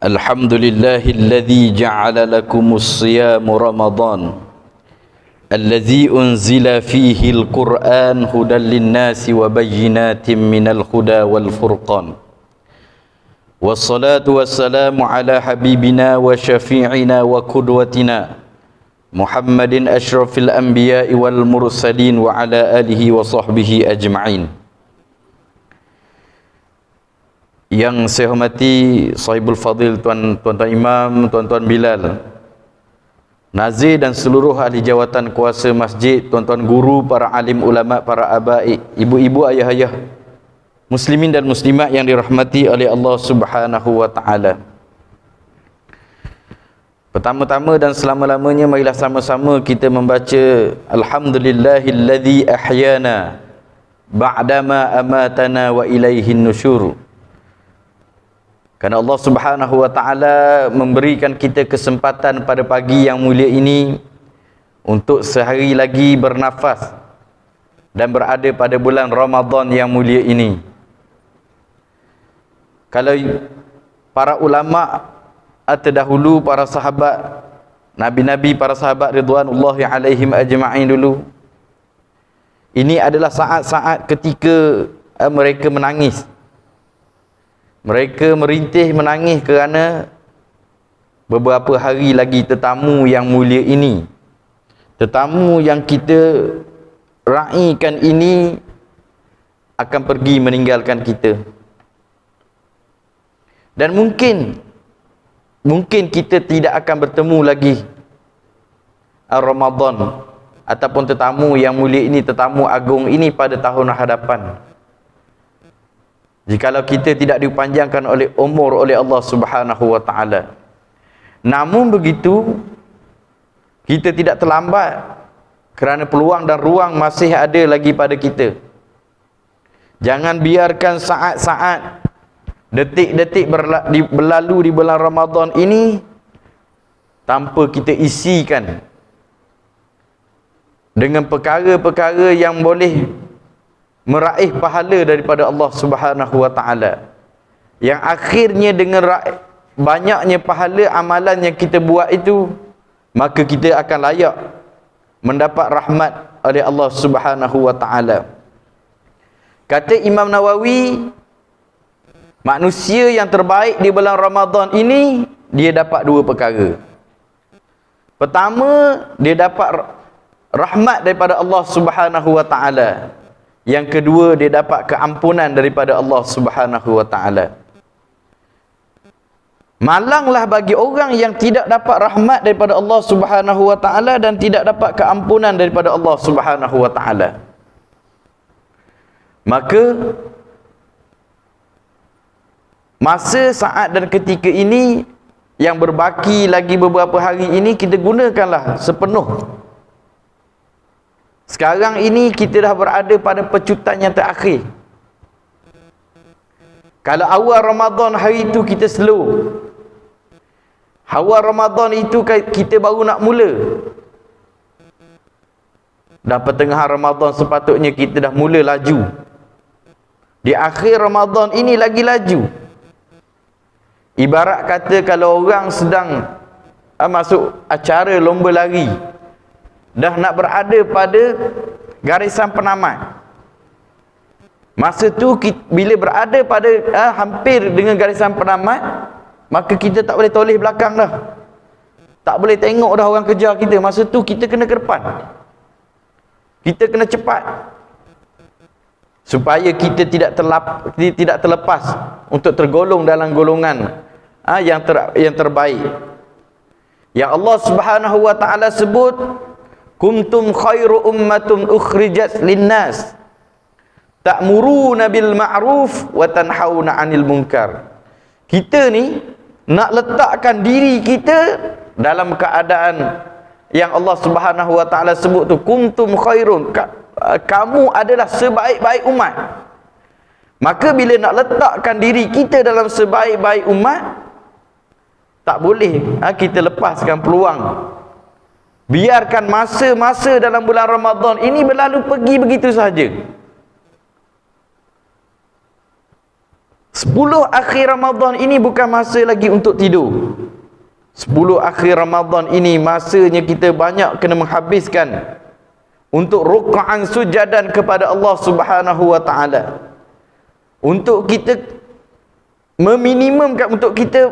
Alhamdulillahilladzi ja'ala lakumus siyamu Ramadan alladzi unzila fihi al-Qur'an hudan lin-nasi wa bayyinatin minal huda wal furqan. Wassalatu wassalamu ala habibina wa syafi'ina wa qudwatina Muhammadin asyrafil anbiya'i wal mursalin wa ala alihi wa sahbihi ajma'in. Yang saya hormati Sahibul Fadil Tuan-Tuan Imam, Tuan-Tuan Bilal, Nazir dan seluruh ahli jawatan kuasa masjid, tuan-tuan guru, para alim ulama, para abai, ibu-ibu, ayah-ayah, muslimin dan muslimat yang dirahmati oleh Allah Subhanahu wa taala. Pertama-tama dan selama-lamanya marilah sama-sama kita membaca Alhamdulillahilladzi ahyana ba'dama amatana wa ilaihin nusyur. Kerana Allah Subhanahu wa taala memberikan kita kesempatan pada pagi yang mulia ini untuk sehari lagi bernafas dan berada pada bulan Ramadan yang mulia ini. Kalau para ulama terdahulu, para sahabat nabi-nabi, para sahabat ridwanullahi alaihim ajma'in dulu, ini adalah saat-saat ketika mereka menangis. Mereka merintih menangis kerana beberapa hari lagi tetamu yang mulia ini, tetamu yang kita raikan ini akan pergi meninggalkan kita. Dan mungkin kita tidak akan bertemu lagi Ramadan ataupun tetamu yang mulia ini, tetamu agung ini pada tahun hadapan, jikalau kita tidak dipanjangkan oleh umur oleh Allah Subhanahu wa taala. Namun begitu, kita tidak terlambat kerana peluang dan ruang masih ada lagi pada kita. Jangan biarkan saat-saat, detik-detik berlalu di bulan Ramadan ini tanpa kita isikan dengan perkara-perkara yang boleh meraih pahala daripada Allah Subhanahu wa taala, yang akhirnya dengan banyaknya pahala amalan yang kita buat itu, maka kita akan layak mendapat rahmat oleh Allah Subhanahu wa taala. Kata Imam Nawawi, manusia yang terbaik di bulan Ramadan ini, dia dapat dua perkara. Pertama, dia dapat rahmat daripada Allah Subhanahu wa taala. Yang kedua, dia dapat keampunan daripada Allah Subhanahu wa taala. Malanglah bagi orang yang tidak dapat rahmat daripada Allah Subhanahu wa taala dan tidak dapat keampunan daripada Allah Subhanahu wa taala. Maka masa, saat dan ketika ini yang berbaki lagi beberapa hari ini, kita gunakanlah sepenuh. Sekarang ini kita dah berada pada pecutan yang terakhir. Kalau awal Ramadan hari itu kita slow, awal Ramadan itu kita baru nak mula, dah pertengahan Ramadan sepatutnya kita dah mula laju. Di akhir Ramadan ini lagi laju. Ibarat kata kalau orang sedang masuk acara lomba lari, dah nak berada pada garisan penamat. Masa tu bila berada pada hampir dengan garisan penamat, maka kita tak boleh toleh belakang dah. Tak boleh tengok dah orang kejar kita. Masa tu kita kena ke depan. Kita kena cepat. Supaya kita tidak terlepas untuk tergolong dalam golongan yang terbaik. Yang Allah Subhanahu wa taala sebut, kuntum khairu ummatum ukhrijat linnas ta'muruna bil ma'ruf wa tanhauna 'anil munkar. Kita ni nak letakkan diri kita dalam keadaan yang Allah Subhanahu wa taala sebut tu, kuntum khairun, kamu adalah sebaik-baik umat. Maka bila nak letakkan diri kita dalam sebaik-baik umat, tak boleh kita lepaskan peluang. Biarkan masa-masa dalam bulan Ramadan ini berlalu pergi begitu sahaja. 10 akhir Ramadan ini bukan masa lagi untuk tidur. 10 akhir Ramadan ini masanya kita banyak kena menghabiskan untuk ruk'an sujadan kepada Allah Subhanahu wa taala. Untuk kita meminimumkan, untuk kita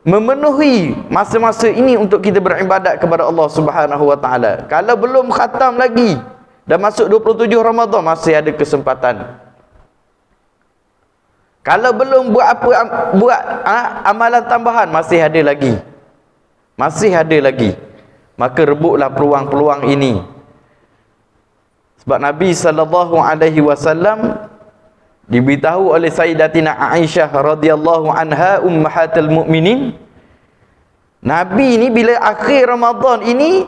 memenuhi masa-masa ini untuk kita beribadat kepada Allah Subhanahu wa taala. Kalau belum khatam lagi dah masuk 27 Ramadan, masih ada kesempatan. Kalau belum buat amalan tambahan, masih ada lagi. Masih ada lagi. Maka rebutlah peluang-peluang ini. Sebab Nabi SAW diberitahu oleh Sayyidatina Aisyah radhiyallahu anha ummahatul mukminin, Nabi ni bila akhir Ramadan ini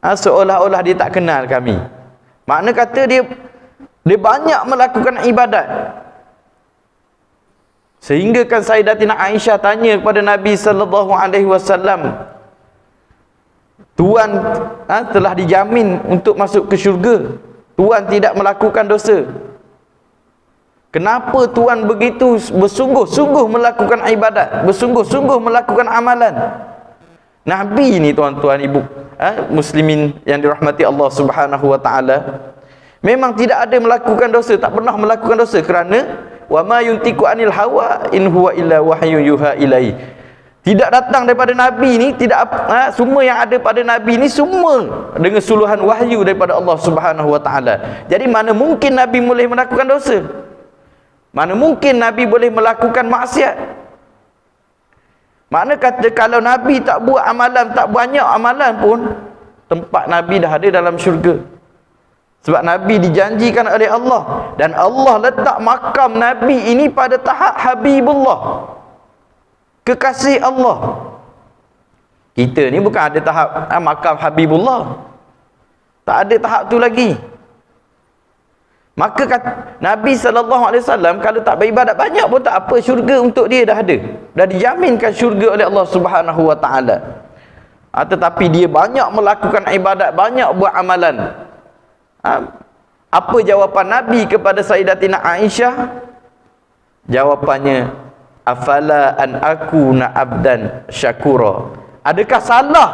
seolah-olah dia tak kenal kami. Makna kata dia banyak melakukan ibadat. Sehingga kan Sayyidatina Aisyah tanya kepada Nabi SAW, Tuan telah dijamin untuk masuk ke syurga, Tuan tidak melakukan dosa, kenapa Tuan begitu bersungguh-sungguh melakukan ibadat, bersungguh-sungguh melakukan amalan? Nabi ni tuan-tuan ibu muslimin yang dirahmati Allah Subhanahu wa taala, memang tidak ada melakukan dosa, tak pernah melakukan dosa, kerana wa ma yuntiqu anil hawa in huwa illa wahyu yuha ilai. Tidak datang daripada Nabi ni, tidak semua yang ada pada Nabi ni semua dengan suluhan wahyu daripada Allah Subhanahu wa taala. Jadi mana mungkin Nabi boleh melakukan dosa? Mana mungkin Nabi boleh melakukan maksiat? Makna kata kalau Nabi tak buat amalan, tak banyak amalan pun, tempat Nabi dah ada dalam syurga. Sebab Nabi dijanjikan oleh Allah, dan Allah letak makam Nabi ini pada tahap Habibullah, kekasih Allah. Kita ni bukan ada tahap makam Habibullah, tak ada tahap tu lagi. Maka kata Nabi SAW, kalau tak beribadat banyak pun tak apa, syurga untuk dia dah ada, dah dijaminkan syurga oleh Allah Subhanahu wa taala. Tetapi dia banyak melakukan ibadat, banyak buat amalan. Apa jawapan Nabi kepada Sayyidatina Aisyah? Jawapannya, afala an akuna abdan syakura. Adakah salah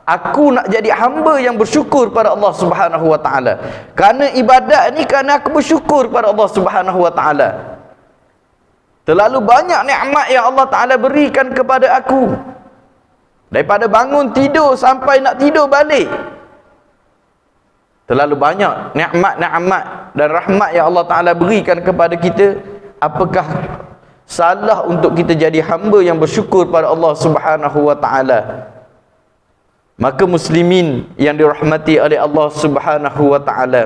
aku nak jadi hamba yang bersyukur pada Allah Subhanahu wa taala? Kerana ibadat ni kerana aku bersyukur pada Allah Subhanahu wa taala. Terlalu banyak nikmat yang Allah Taala berikan kepada aku. Daripada bangun tidur sampai nak tidur balik, terlalu banyak nikmat-nikmat dan rahmat yang Allah Taala berikan kepada kita. Apakah salah untuk kita jadi hamba yang bersyukur pada Allah Subhanahu wa taala? Maka muslimin yang dirahmati oleh Allah Subhanahu wa taala,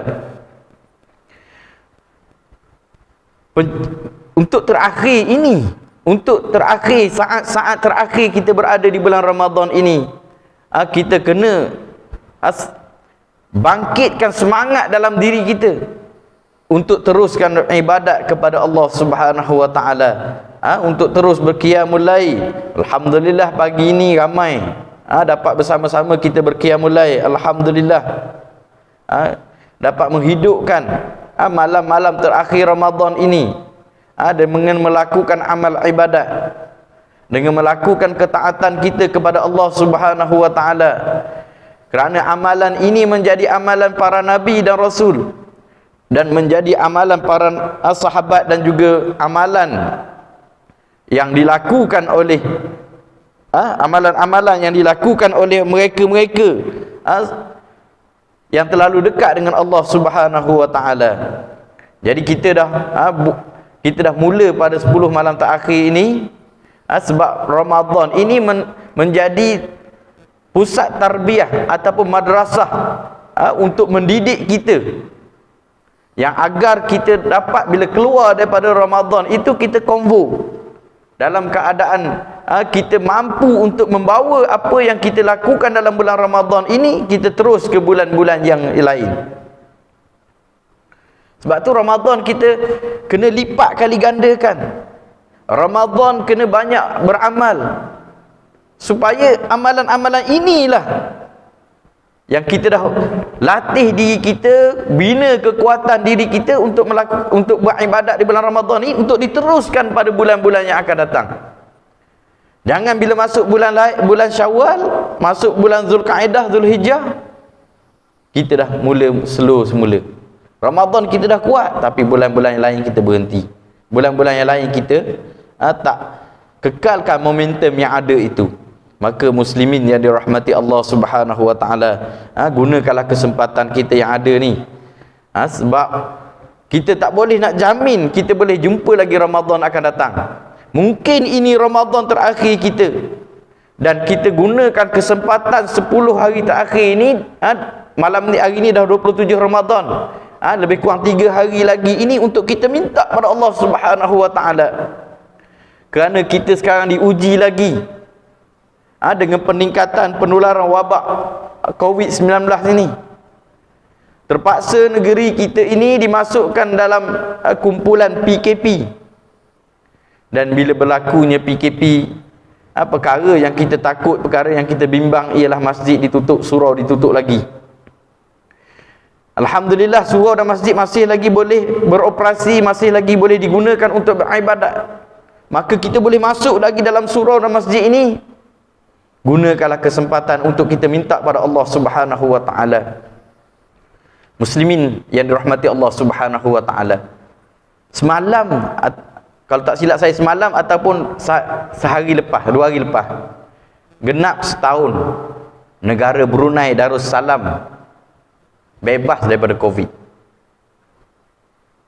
untuk terakhir ini, untuk terakhir, saat-saat terakhir kita berada di bulan Ramadan ini, kita kena bangkitkan semangat dalam diri kita untuk teruskan ibadat kepada Allah Subhanahu wa taala, untuk terus berqiyamul lail. Alhamdulillah pagi ini ramai dapat bersama-sama kita berqiyamul lail. Alhamdulillah dapat menghidupkan malam-malam terakhir Ramadan ini dengan melakukan amal ibadat, dengan melakukan ketaatan kita kepada Allah Subhanahu wa taala. Kerana amalan ini menjadi amalan para nabi dan rasul, dan menjadi amalan para sahabat, dan juga amalan yang dilakukan oleh amalan-amalan yang dilakukan oleh mereka-mereka yang terlalu dekat dengan Allah Subhanahu wa taala. Jadi kita dah mula pada 10 malam terakhir ini, sebab Ramadan ini menjadi pusat tarbiyah ataupun madrasah untuk mendidik kita, yang agar kita dapat bila keluar daripada Ramadan itu kita konvo dalam keadaan kita mampu untuk membawa apa yang kita lakukan dalam bulan Ramadan ini, kita terus ke bulan-bulan yang lain. Sebab tu Ramadan kita kena lipat kali gandakan. Ramadan kena banyak beramal, supaya amalan-amalan inilah yang kita dah latih diri kita, bina kekuatan diri kita untuk beribadat di bulan Ramadan ni, untuk diteruskan pada bulan-bulan yang akan datang. Jangan bila masuk bulan Syawal, masuk bulan Zulkaidah, Zulhijjah, kita dah mula slow semula. Ramadan kita dah kuat, tapi bulan-bulan yang lain kita berhenti. Bulan-bulan yang lain kita tak kekalkan momentum yang ada itu. Maka muslimin yang dirahmati Allah Subhanahu wa taala, gunakanlah kesempatan kita yang ada ni. Sebab kita tak boleh nak jamin kita boleh jumpa lagi Ramadan akan datang. Mungkin ini Ramadan terakhir kita, dan kita gunakan kesempatan 10 hari terakhir ini, malam ni, hari ni dah 27 Ramadan, lebih kurang 3 hari lagi ini untuk kita minta pada Allah Subhanahu wa taala. Kerana kita sekarang diuji lagi dengan peningkatan penularan wabak COVID-19 ini. Terpaksa negeri kita ini dimasukkan dalam kumpulan PKP. Dan bila berlakunya PKP, perkara yang kita takut, perkara yang kita bimbang ialah masjid ditutup, surau ditutup lagi. Alhamdulillah, surau dan masjid masih lagi boleh beroperasi, masih lagi boleh digunakan untuk beribadat. Maka kita boleh masuk lagi dalam surau dan masjid ini. Gunakanlah kesempatan untuk kita minta pada Allah Subhanahu wa taala. Muslimin yang dirahmati Allah Subhanahu wa taala, semalam, kalau tak silap saya semalam ataupun sehari lepas, 2 hari lepas, genap setahun negara Brunei Darussalam bebas daripada Covid.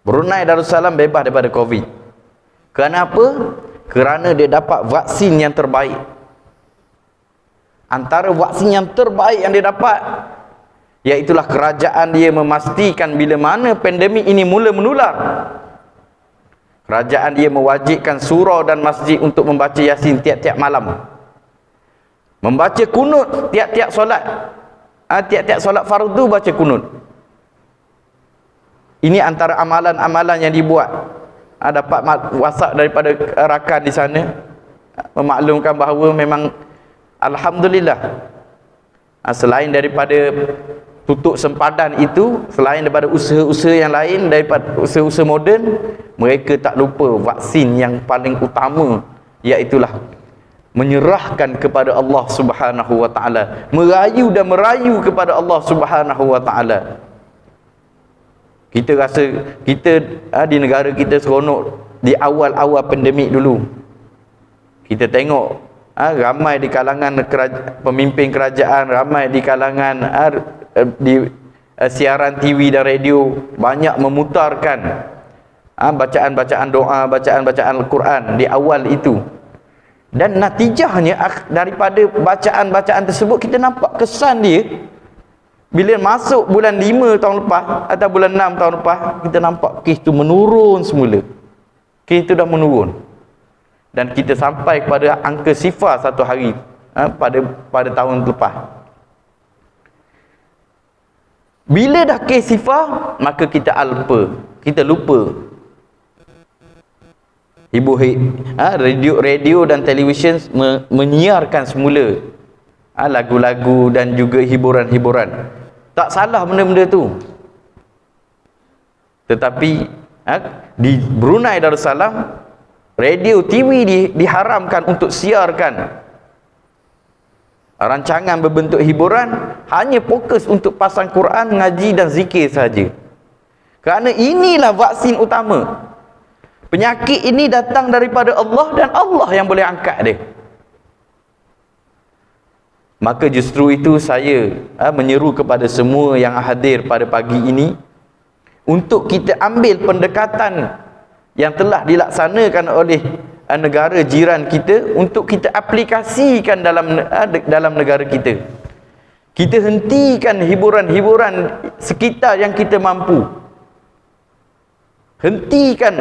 Brunei Darussalam bebas daripada Covid. Kenapa? Kerana dia dapat vaksin yang terbaik. Antara vaksin yang terbaik yang dia dapat, iaitulah kerajaan dia memastikan bila mana pandemik ini mula menular, kerajaan dia mewajibkan surau dan masjid untuk membaca Yasin tiap-tiap malam, membaca kunut tiap-tiap solat, tiap-tiap solat fardu baca kunut. Ini antara amalan-amalan yang dibuat. Dapat WhatsApp daripada rakan di sana memaklumkan bahawa memang alhamdulillah, selain daripada tutup sempadan itu, selain daripada usaha-usaha yang lain, daripada usaha-usaha moden, mereka tak lupa vaksin yang paling utama, iaitulah menyerahkan kepada Allah Subhanahu wa taala, merayu kepada Allah Subhanahu wa taala. Kita rasa kita di negara kita seronok di awal-awal pandemik dulu. Kita tengok ramai di kalangan pemimpin kerajaan, ramai di kalangan di siaran TV dan radio banyak memutarkan bacaan-bacaan doa, bacaan-bacaan Al-Quran di awal itu. Dan natijahnya daripada bacaan-bacaan tersebut, kita nampak kesan dia bila masuk bulan 5 tahun lepas atau bulan 6 tahun lepas, kita nampak kes itu menurun semula. Kes itu dah menurun. Dan kita sampai kepada angka sifar satu hari pada tahun lepas. Bila dah kes sifar, maka kita kita lupa. Radio dan televisyen menyiarkan semula lagu-lagu dan juga hiburan-hiburan. Tak salah benda-benda tu. Tetapi di Brunei Darussalam, radio, TV diharamkan untuk siarkan rancangan berbentuk hiburan, hanya fokus untuk pasang Quran, ngaji dan zikir saja. Kerana inilah vaksin utama. Penyakit ini datang daripada Allah dan Allah yang boleh angkat dia. Maka justru itu saya menyeru kepada semua yang hadir pada pagi ini untuk kita ambil pendekatan yang telah dilaksanakan oleh negara jiran kita untuk kita aplikasikan dalam negara kita. Kita hentikan hiburan-hiburan sekitar yang kita mampu. Hentikan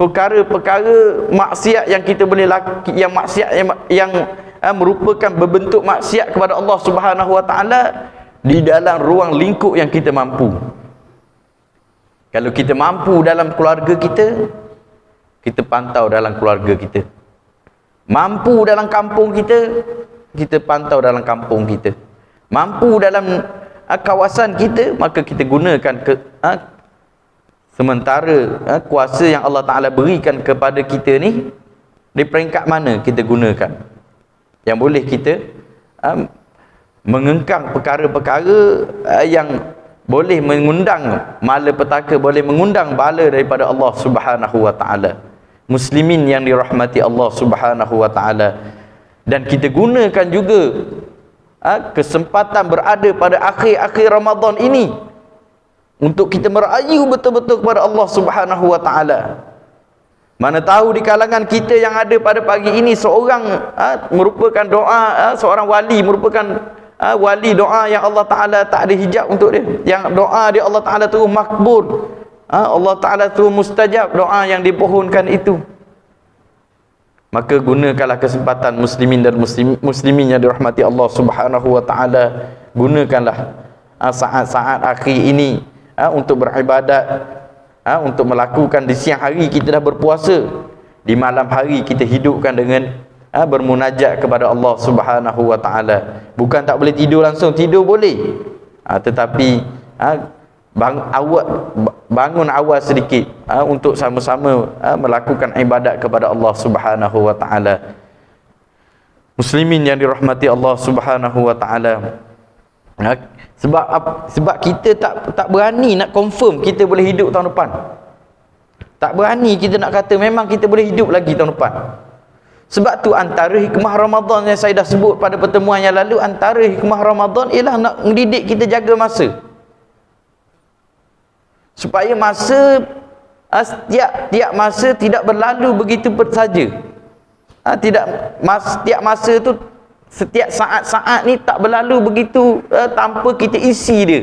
perkara-perkara maksiat yang kita boleh yang maksiat yang merupakan berbentuk maksiat kepada Allah Subhanahu wa taala di dalam ruang lingkup yang kita mampu. Kalau kita mampu dalam keluarga kita, kita pantau dalam keluarga kita. Mampu dalam kampung kita, kita pantau dalam kampung kita. mampu dalam kawasan kita, maka kita gunakan sementara kuasa yang Allah Ta'ala berikan kepada kita ni, di peringkat mana kita gunakan, yang boleh kita mengengkang perkara-perkara yang boleh mengundang malapetaka, boleh mengundang bala daripada Allah Subhanahu wa Ta'ala. Muslimin yang dirahmati Allah Subhanahu wa Ta'ala. Dan kita gunakan juga kesempatan berada pada akhir-akhir Ramadan ini untuk kita merayu betul-betul kepada Allah Subhanahu wa Ta'ala. Mana tahu di kalangan kita yang ada pada pagi ini seorang merupakan doa, seorang wali merupakan wali doa yang Allah Ta'ala tak ada hijab untuk dia, yang doa dia Allah Ta'ala terus makbul, Allah Ta'ala terus mustajab doa yang dipohonkan itu. Maka gunakanlah kesempatan muslimin dan muslimin yang dirahmati Allah Subhanahu wa Ta'ala. Gunakanlah saat-saat akhir ini untuk beribadat, untuk melakukan. Di siang hari kita dah berpuasa, di malam hari kita hidupkan dengan bermunajat kepada Allah Subhanahu wa Ta'ala. Bukan tak boleh tidur langsung, tidur boleh, tetapi bangun awal sedikit untuk sama-sama melakukan ibadat kepada Allah Subhanahu wa Ta'ala. Muslimin yang dirahmati Allah Subhanahu wa Ta'ala, sebab kita tak berani nak confirm kita boleh hidup tahun depan. Tak berani kita nak kata memang kita boleh hidup lagi tahun depan. Sebab tu antara hikmah Ramadan yang saya dah sebut pada pertemuan yang lalu, antara hikmah Ramadan ialah nak mendidik kita jaga masa, supaya masa tiap masa tidak berlalu begitu saja. Setiap masa tu, setiap saat-saat ni tak berlalu begitu tanpa kita isi dia.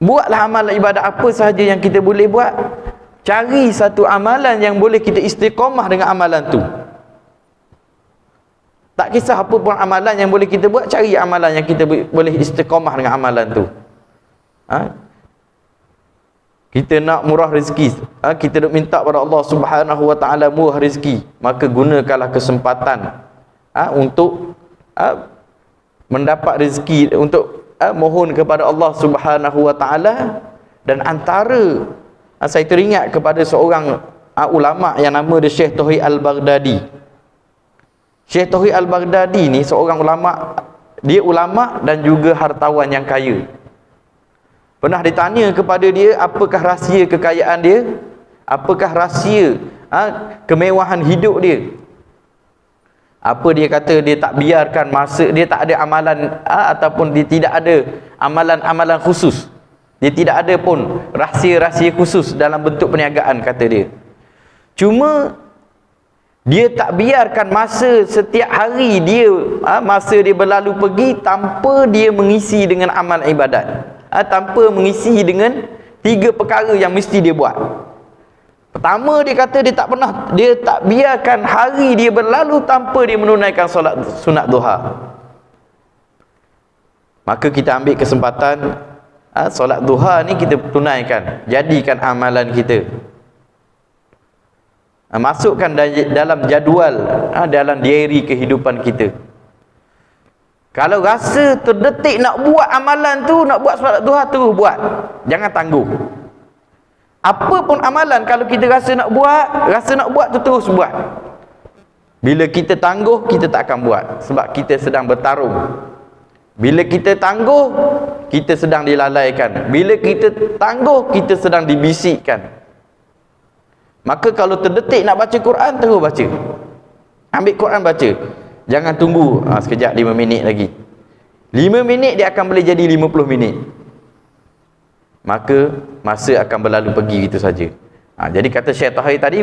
Buatlah amalan ibadat apa sahaja yang kita boleh buat. Cari satu amalan yang boleh kita istiqamah dengan amalan tu. Tak kisah apa pun amalan yang boleh kita buat, cari amalan yang kita boleh istiqamah dengan amalan tu. Kita nak murah rezeki, kita nak minta pada Allah Subhanahu wa Ta'ala murah rezeki, maka gunakanlah kesempatan untuk mendapat rezeki, untuk mohon kepada Allah Subhanahu wa Ta'ala. Dan antara saya teringat kepada seorang ulama yang nama dia Syekh Tauhid Al-Baghdadi. Syekh Tauhid Al-Baghdadi ni seorang ulama, dia ulama dan juga hartawan yang kaya. Pernah ditanya kepada dia, apakah rahsia kekayaan dia, apakah rahsia kemewahan hidup dia. Apa dia kata? Dia tak biarkan masa, dia tak ada amalan ataupun dia tidak ada amalan-amalan khusus. Dia tidak ada pun rahsia-rahsia khusus dalam bentuk perniagaan, kata dia. Cuma dia tak biarkan masa setiap hari dia, masa dia berlalu pergi tanpa dia mengisi dengan amal ibadat, tanpa mengisi dengan 3 perkara yang mesti dia buat. Pertama, dia kata dia tak biarkan hari dia berlalu tanpa dia menunaikan solat sunat duha. Maka kita ambil kesempatan, solat duha ni kita tunaikan, jadikan amalan kita, masukkan dalam jadual, dalam diary kehidupan kita. Kalau rasa terdetik nak buat amalan tu, nak buat solat duha, terus buat, jangan tangguh. Apa pun amalan, kalau kita rasa nak buat tu terus buat. Bila kita tangguh, kita tak akan buat, sebab kita sedang bertarung. Bila kita tangguh, kita sedang dilalaikan. Bila kita tangguh, kita sedang dibisikkan. Maka kalau terdetik nak baca Quran, terus baca. Ambil Quran, baca. Jangan tunggu sekejap 5 minit lagi. 5 minit dia akan boleh jadi 50 minit. Maka masa akan berlalu pergi gitu saja. Jadi kata Syekh Tauhid tadi,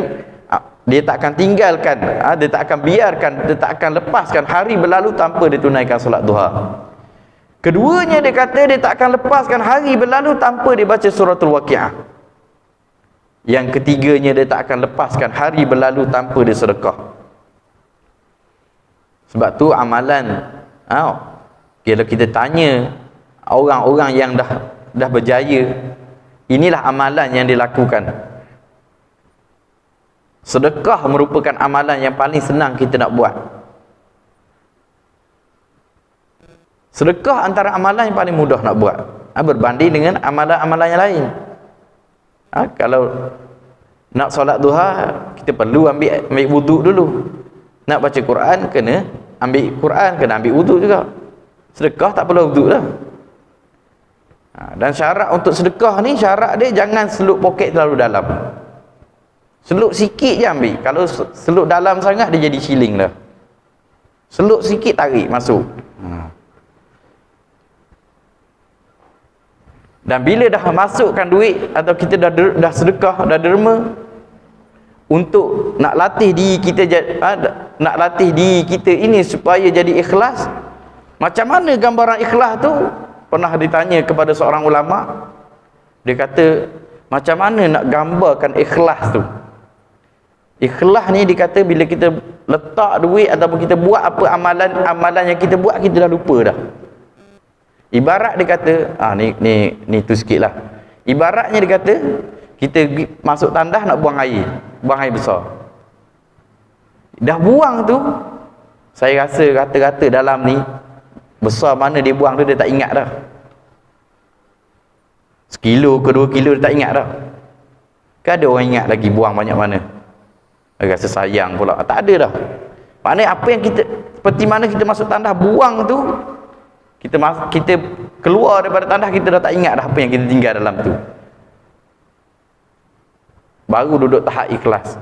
dia tak akan tinggalkan, dia tak akan biarkan, dia tak akan lepaskan hari berlalu tanpa dia tunaikan solat duha. Keduanya, dia kata dia tak akan lepaskan hari berlalu tanpa dia baca suratul Waqiah. Yang ketiganya, dia tak akan lepaskan hari berlalu tanpa dia sedekah. Sebab tu amalan, kalau kita tanya orang-orang yang dah berjaya, inilah amalan yang dilakukan. Sedekah merupakan amalan yang paling senang kita nak buat. Sedekah antara amalan yang paling mudah nak buat, berbanding dengan amalan-amalan yang lain. Kalau nak solat duha, kita perlu ambil wuduk dulu. Nak baca Quran, kena ambil Quran, kena ambil wuduk juga. Sedekah tak perlu wuduk dah. Dan syarat untuk sedekah ni, syarat dia jangan seluk poket terlalu dalam. Seluk sikit je ambil. Kalau seluk dalam sangat, dia jadi shilling dah. Seluk sikit tarik masuk. Dan bila dah masukkan duit, atau kita dah sedekah, dah derma, untuk nak latih diri kita, nak latih diri kita ini supaya jadi ikhlas. Macam mana gambaran ikhlas tu? Pernah ditanya kepada seorang ulama, dia kata, macam mana nak gambarkan ikhlas tu? Ikhlas ni dikata bila kita letak duit ataupun kita buat apa amalan yang kita buat, kita dah lupa dah. Ibarat dia kata, ni tu sikit lah. Ibaratnya dia kata, kita masuk tandas nak buang air besar. Dah buang tu, saya rasa rata-rata dalam ni, besar mana dia buang tu dia tak ingat dah. 1 kilo ke 2 kilo dia tak ingat dah. Kan ada orang ingat lagi buang banyak mana. Dia rasa sayang pula. Tak ada dah. Maknanya apa yang kita, seperti mana kita masuk tandas buang tu, kita keluar daripada tandas, kita dah tak ingat dah apa yang kita tinggal dalam tu. Baru duduk tahap ikhlas.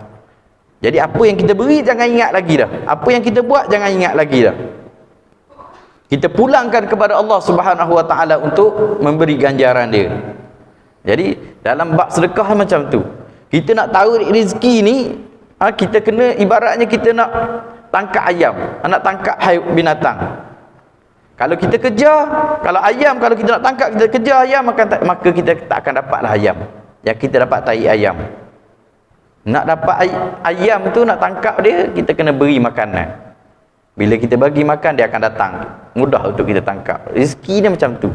Jadi apa yang kita beri jangan ingat lagi dah. Apa yang kita buat jangan ingat lagi dah. Kita pulangkan kepada Allah Subhanahu Wa Taala untuk memberi ganjaran dia. Jadi dalam bab sedekah macam tu. Kita nak tahu rezeki ni, kita kena, ibaratnya kita nak tangkap ayam, nak tangkap binatang. Kalau kita kejar, kalau ayam, kalau kita nak tangkap, kita kejar ayam, maka kita tak akan dapatlah ayam. Yang kita dapat tahi ayam. Nak dapat ayam tu, nak tangkap dia, kita kena beri makanan. Bila kita bagi makan, dia akan datang. Mudah untuk kita tangkap. Rezeki dia macam tu.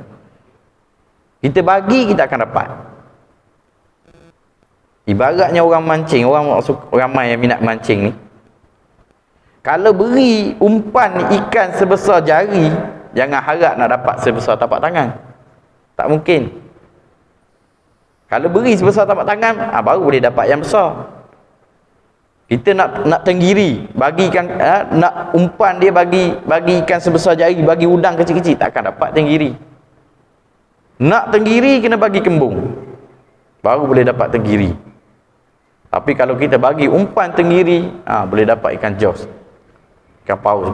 Kita bagi, kita akan dapat. Ibaratnya orang mancing, orang ramai yang minat mancing ni. Kalau beri umpan ikan sebesar jari, jangan harap nak dapat sebesar tapak tangan. Tak mungkin. Kalau beri sebesar tapak tangan, baru boleh dapat yang besar. Kita nak tenggiri, bagikan, nak umpan dia, bagi ikan sebesar jari, bagi udang kecil-kecil, takkan dapat tenggiri. Nak tenggiri kena bagi kembung, baru boleh dapat tenggiri. Tapi kalau kita bagi umpan tenggiri, boleh dapat ikan jos, ikan paus.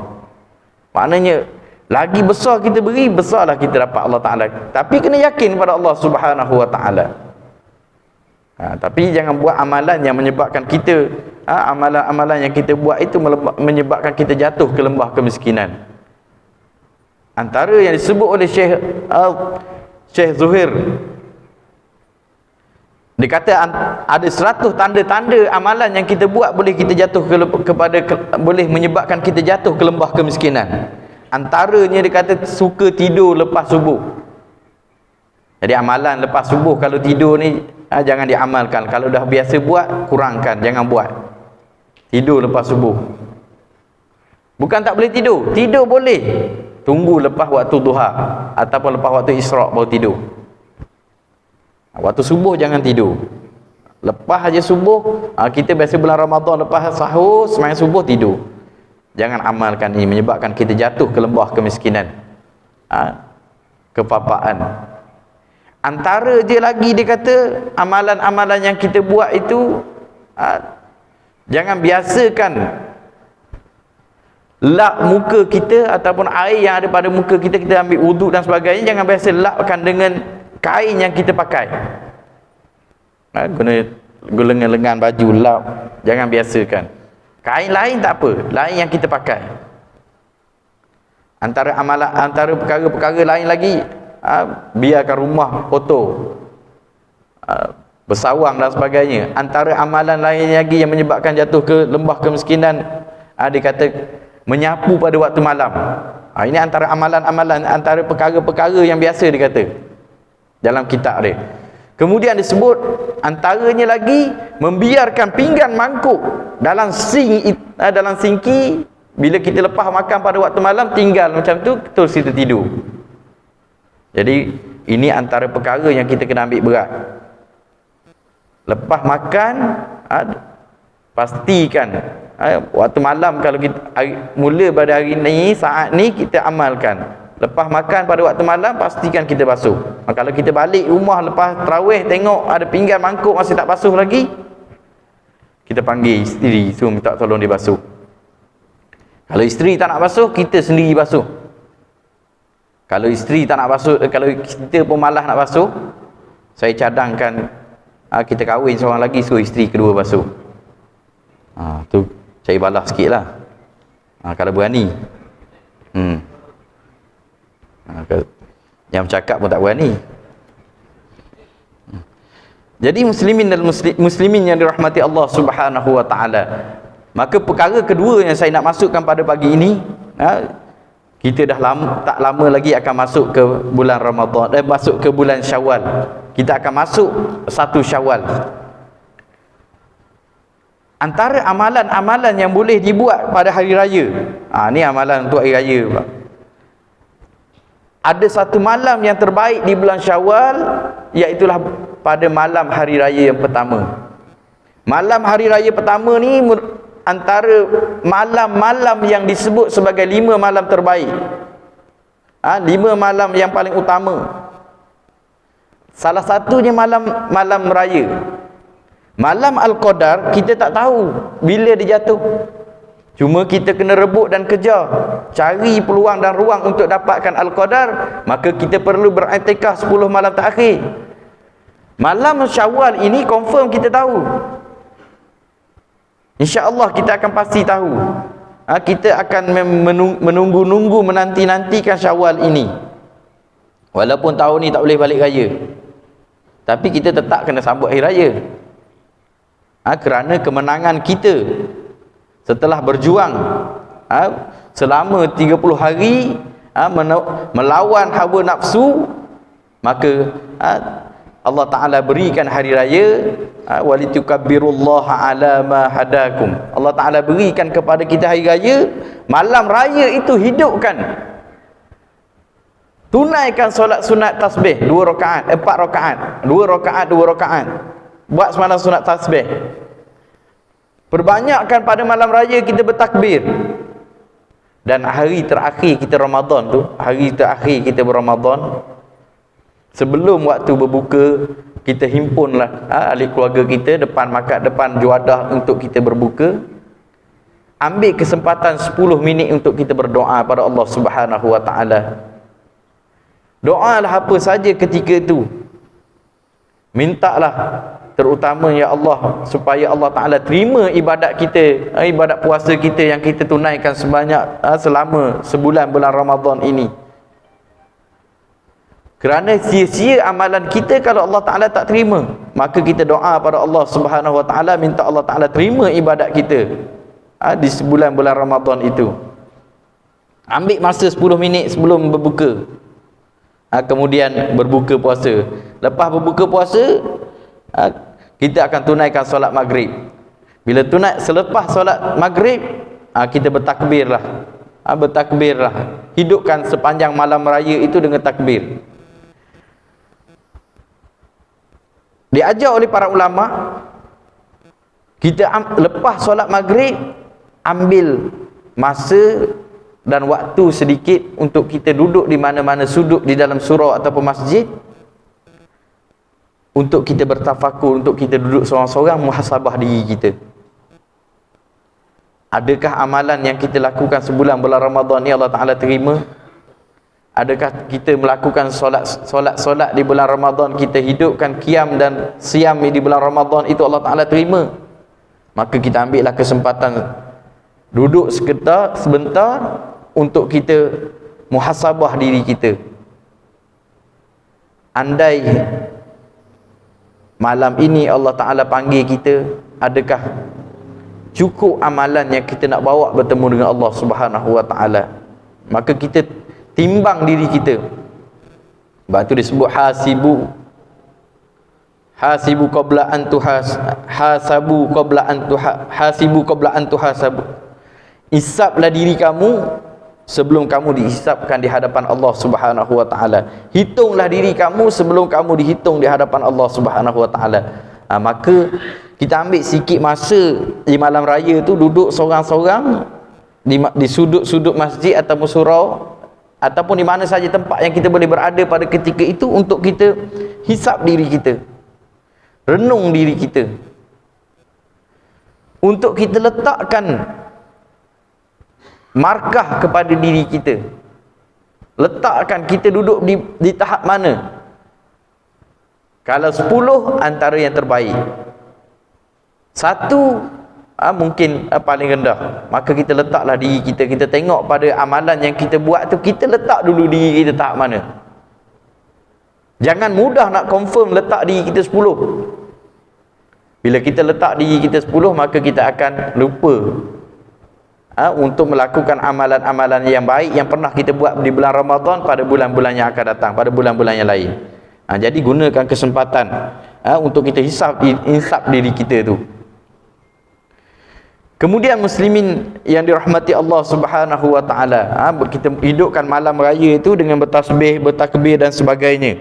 Maknanya lagi besar kita beri, besarlah kita dapat Allah Ta'ala. Tapi kena yakin pada Allah Subhanahu Wa Ta'ala. Tapi jangan buat amalan yang menyebabkan kita, amalan-amalan yang kita buat itu menyebabkan kita jatuh ke lembah kemiskinan. Antara yang disebut oleh Syekh Zuhair, dia kata ada 100 tanda-tanda amalan yang kita buat boleh kita jatuh boleh menyebabkan kita jatuh ke lembah kemiskinan. Antaranya dia kata suka tidur lepas subuh. Jadi amalan lepas subuh kalau tidur ni jangan diamalkan. Kalau dah biasa buat, kurangkan, jangan buat. Tidur lepas subuh. Bukan tak boleh tidur, tidur boleh. Tunggu lepas waktu duha ataupun lepas waktu isyraq baru tidur. Waktu subuh jangan tidur. Lepas aja subuh, kita biasa bulan Ramadan lepas sahur, sembahyang subuh tidur. Jangan amalkan ini, menyebabkan kita jatuh ke lembah kemiskinan, kepapaan. Antara je lagi dia kata, amalan-amalan yang kita buat itu, jangan biasakan lap muka kita ataupun air yang ada pada muka kita, kita ambil wuduk dan sebagainya, jangan biasa lapkan dengan kain yang kita pakai. Guna lengan baju lap, jangan biasakan. Kain lain tak apa, lain yang kita pakai. Antara perkara-perkara lain lagi, biarkan rumah kotor, bersawang dan sebagainya. Antara amalan lain lagi yang menyebabkan jatuh ke lembah kemiskinan, dia kata menyapu pada waktu malam. Ini antara amalan-amalan, antara perkara-perkara yang biasa dia kata dalam kitab dia. Kemudian disebut antaranya lagi membiarkan pinggan mangkuk dalam singki, bila kita lepas makan pada waktu malam, tinggal macam tu terus kita tidur. Jadi ini antara perkara yang kita kena ambil berat. Lepas makan, pastikan waktu malam, kalau kita mula pada hari ni, saat ni kita amalkan. Lepas makan pada waktu malam, pastikan kita basuh. Kalau kita balik rumah lepas tarawih, tengok ada pinggan mangkuk masih tak basuh lagi, kita panggil isteri, suruh minta tolong dia basuh. Kalau isteri tak nak basuh, kita sendiri basuh. Kalau isteri tak nak basuh, kalau kita pun malas nak basuh, saya cadangkan kita kahwin seorang lagi, suruh isteri kedua basuh. Tu cari balas sikit lah, kalau berani. Yang bercakap pun tak berani. Jadi muslimin dan muslimin yang dirahmati Allah Subhanahu wa taala, maka perkara kedua yang saya nak masukkan pada pagi ini, kita dah tak lama lagi akan masuk ke bulan Ramadan, masuk ke bulan Syawal. Kita akan masuk 1 Syawal. Antara amalan-amalan yang boleh dibuat pada hari raya, ni amalan untuk hari raya, Pak. Ada satu malam yang terbaik di bulan Syawal, iaitulah pada malam hari raya yang pertama. Malam hari raya pertama ni antara malam-malam yang disebut sebagai 5 malam terbaik. 5 malam yang paling utama. Salah satunya malam raya. Malam Al-Qadar, kita tak tahu bila dia jatuh. Cuma kita kena rebut dan kejar, cari peluang dan ruang untuk dapatkan Al-Qadar. Maka kita perlu beriktikaf 10 malam terakhir. Malam Syawal ini confirm kita tahu. InsyaAllah kita akan pasti tahu. Kita akan menunggu-nunggu, menanti-nantikan Syawal ini. Walaupun tahun ni tak boleh balik raya, tapi kita tetap kena sambut hari raya. Kerana kemenangan kita setelah berjuang selama 30 hari melawan hawa nafsu, maka Allah Ta'ala berikan hari raya, walitukabbirullaha ala ma hadakum. Allah Ta'ala berikan kepada kita hari raya. Malam raya itu hidupkan, tunaikan solat sunat tasbih 2 rakaat, 4 rakaat, 2 rakaat, 2 rakaat. Buat semalam sunat tasbih. Perbanyakkan pada malam raya kita bertakbir. Dan hari terakhir kita Ramadan tu, hari terakhir kita berRamadan, sebelum waktu berbuka, kita himpunlah ahli keluarga kita depan juadah untuk kita berbuka. Ambil kesempatan 10 minit untuk kita berdoa pada Allah Subhanahu wa taala. Doalah apa saja ketika itu. Mintalah terutama, ya Allah, supaya Allah Ta'ala terima ibadat kita, ibadat puasa kita yang kita tunaikan selama sebulan bulan Ramadan ini. Kerana sia-sia amalan kita kalau Allah Ta'ala tak terima. Maka kita doa pada Allah Subhanahu Wa Ta'ala, minta Allah Ta'ala terima ibadat kita di sebulan bulan Ramadan itu. Ambil masa 10 minit sebelum berbuka, kemudian berbuka puasa. Lepas berbuka puasa, kita akan tunaikan solat maghrib. Bila selepas solat maghrib, kita bertakbirlah. Bertakbirlah. Hidupkan sepanjang malam raya itu dengan takbir. Diajar oleh para ulama, kita lepas solat maghrib, ambil masa dan waktu sedikit untuk kita duduk di mana-mana sudut di dalam surau ataupun masjid, untuk kita bertafakur, untuk kita duduk seorang-seorang muhasabah diri kita. Adakah amalan yang kita lakukan sebulan bulan Ramadan ni Allah Ta'ala terima? Adakah kita melakukan solat di bulan Ramadan, kita hidupkan qiyam dan siam di bulan Ramadan, itu Allah Ta'ala terima? Maka kita ambillah kesempatan duduk sebentar untuk kita muhasabah diri kita. Andai malam ini Allah Ta'ala panggil kita, adakah cukup amalan yang kita nak bawa bertemu dengan Allah Subhanahu Wa Ta'ala? Maka kita timbang diri kita. Sebab tu disebut hasibu qabla an hasibu qabla an tuhasabu. Isaplah diri kamu sebelum kamu dihisapkan di hadapan Allah Subhanahu wa taala. Hitunglah diri kamu sebelum kamu dihitung di hadapan Allah Subhanahu wa taala. Maka kita ambil sikit masa di malam raya tu, duduk seorang-seorang di sudut-sudut masjid ataupun surau ataupun di mana saja tempat yang kita boleh berada pada ketika itu, untuk kita hisap diri kita, renung diri kita, untuk kita letakkan markah kepada diri kita. Letakkan kita duduk di tahap mana. Kalau 10, antara yang terbaik. 1 mungkin paling rendah. Maka kita letaklah diri kita. Kita tengok pada amalan yang kita buat tu, kita letak dulu diri kita tahap mana. Jangan mudah nak confirm letak diri kita 10. Bila kita letak diri kita 10, maka kita akan lupa untuk melakukan amalan-amalan yang baik yang pernah kita buat di bulan Ramadan pada bulan-bulan yang akan datang, pada bulan-bulan yang lain. Jadi gunakan kesempatan untuk kita insaf diri kita tu. Kemudian muslimin yang dirahmati Allah Subhanahu wa taala, kita hidupkan malam raya itu dengan bertasbih, bertakbir dan sebagainya.